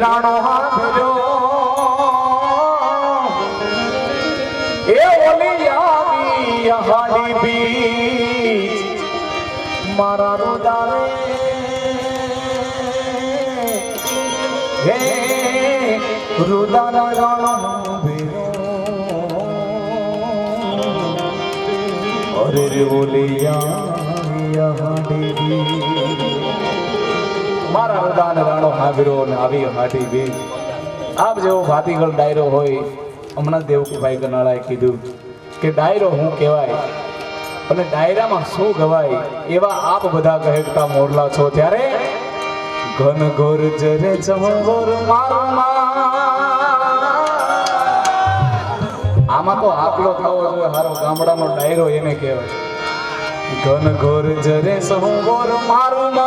રાણો હાથજો એ ઓલી આવી હાડી બીચ મારા રોદારે હે રુદાના રાણો ભેરો અરે રે ઓલી આવી હાડી બીચ મારા રદાન રાણો હાવીરો ને આવી હાટી બે આપ જેવો ભાતીગળ ડાયરો હોય હમણાં દેવકુભાઈ કનાળાએ કીધું કે ડાયરો હું કહેવાય અને ડાયરામાં શું ગવાય એવા આપ બધા કહેતા મોરલા છો ત્યારે ઘન ઘોર જરે ચમોર આમાં તો આપલો થવો જોઈએ હારો ગામડાનો ડાયરો એને કહેવાય ઘન ઘોર જરે સમોર મારું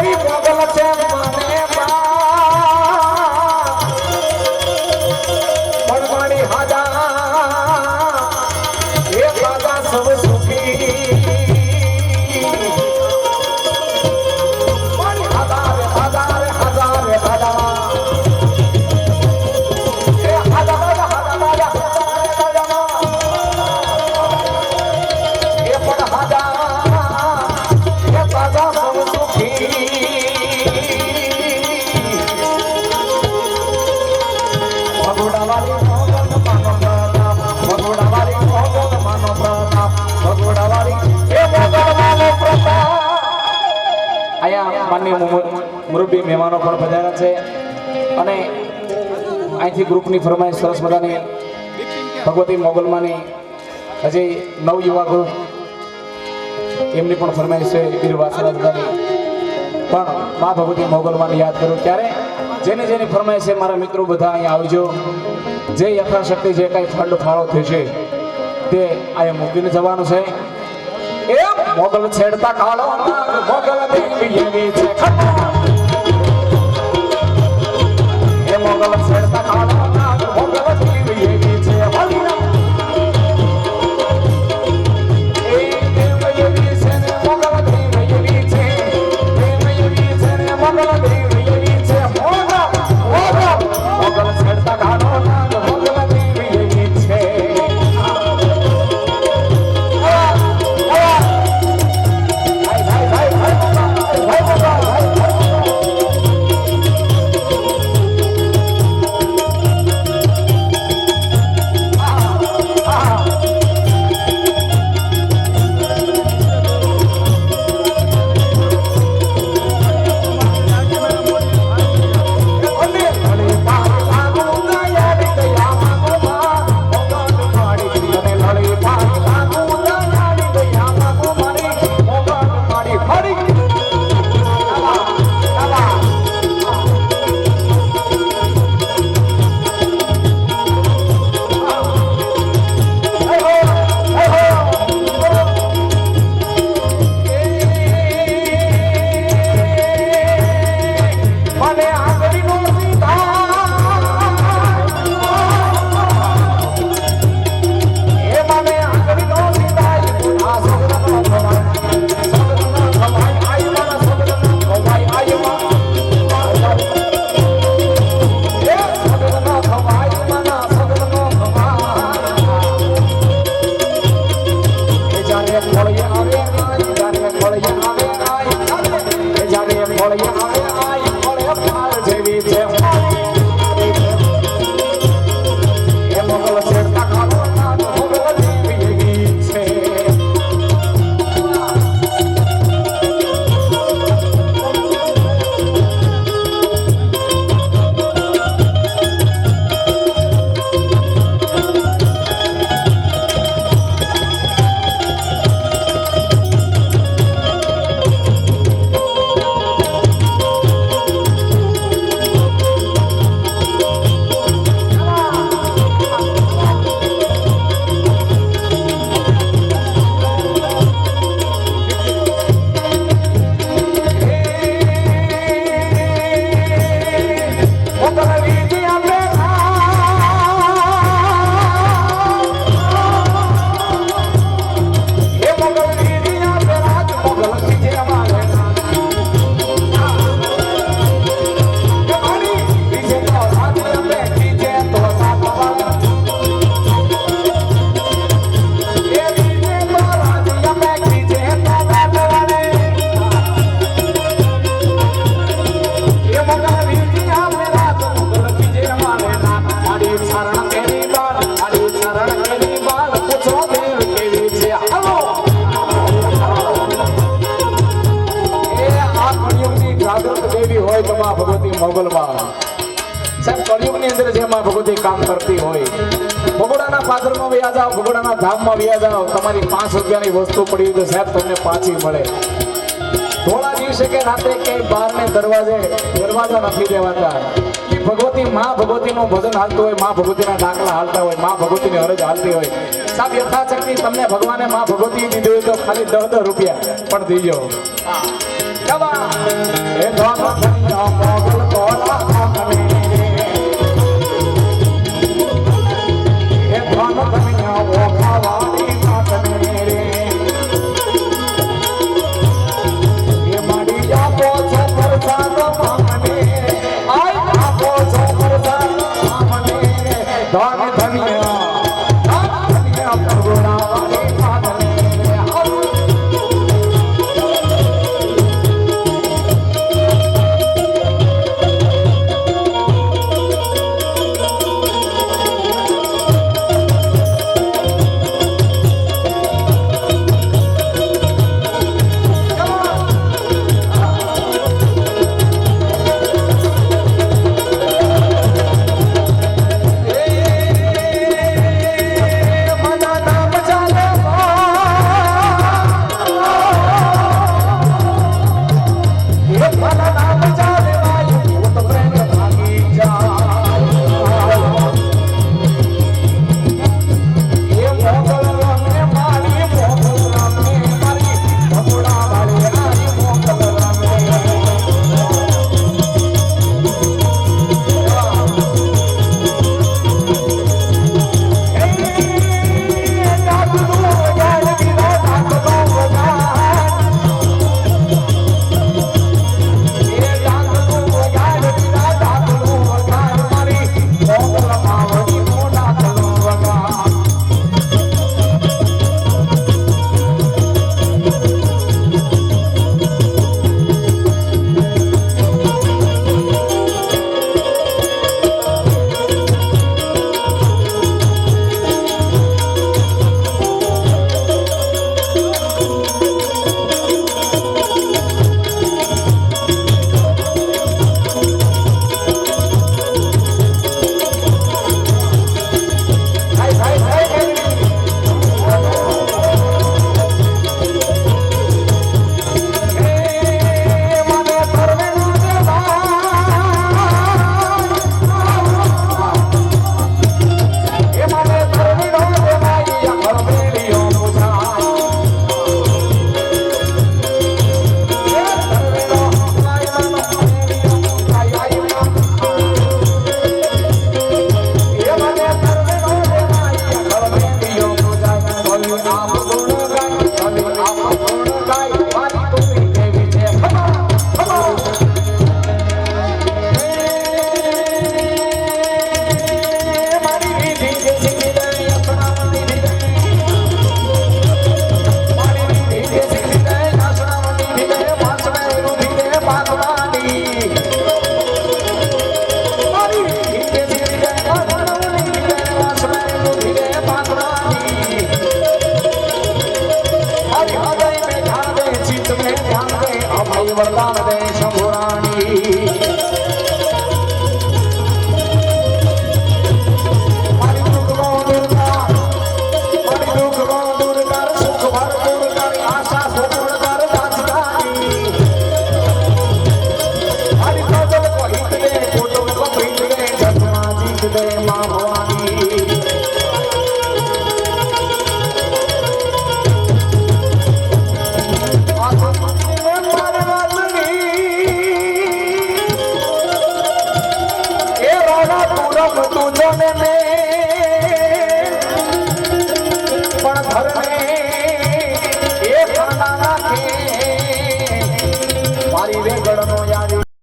મારી મોગલ છે મને પડવાડી હાજા એ બાજા સૌ સુખી મારી હાજારે હાજારે હાજારે હાજા એ હાજા બાજા હાજા બાજા એ પણ હાજા એ બાજા સૌ સુખી અહીંયા માનનીય મુરબ્બી મહેમાનો પણ પધાર્યા છે અને અહીંથી ગ્રુપની ફરમાઈશ સરસ મજાની ભગવતી મોગલમાની હજી નવયુવા ગ્રુપ એમની પણ ફરમાઈશ છે વીર વાસણા દાદાની પણ મા ભગવતી મોગલમાને યાદ કરું ત્યારે જેની ફરમાઈશ છે મારા મિત્રો બધા અહીંયા આવજો જે યથાશક્તિ જે કાંઈ ફંડ ફાળો થશે તે અહીંયા મૂકીને જવાનું છે એ મોગલ છેડતા કાળો મોગલ દેવી એવી છે એ મોગલ છેડતા કાળો મોગલ દેવી એવી છે એ દેવ એવી છે ને મોગલ દેવી એવી છે દેવ એવી છે ને મોગલ દેવી એવી છે મોગલ છેડતા કાળો મોગલ દેવી એવી છે ભગવતી મોગલમાં સાહેબ કળિયુગની અંદર જે માં ભગવતી કામ કરતી હોય ભગોડાના પાદરમાં વ્યા જાઓ ભગોડાના ધામમાં વ્યા જાઓ તમારી 5 રૂપિયાની વસ્તુ પડી તો સાહેબ તમને પાછી મળે થોડા દિવસે કે રાતે કે બહારને દરવાજા નથી દેવાતા ભગવતી માં ભગવતીનું ભજન હાલતું હોય માં ભગવતીના ડાકલા હાલતા હોય માં ભગવતીની હરજ હાલતી હોય સાહેબ યથાશક્તિ તમને ભગવાને માં ભગવતી દીધી હોય તો ખાલી 10 રૂપિયા પણ દીજો તુજો ને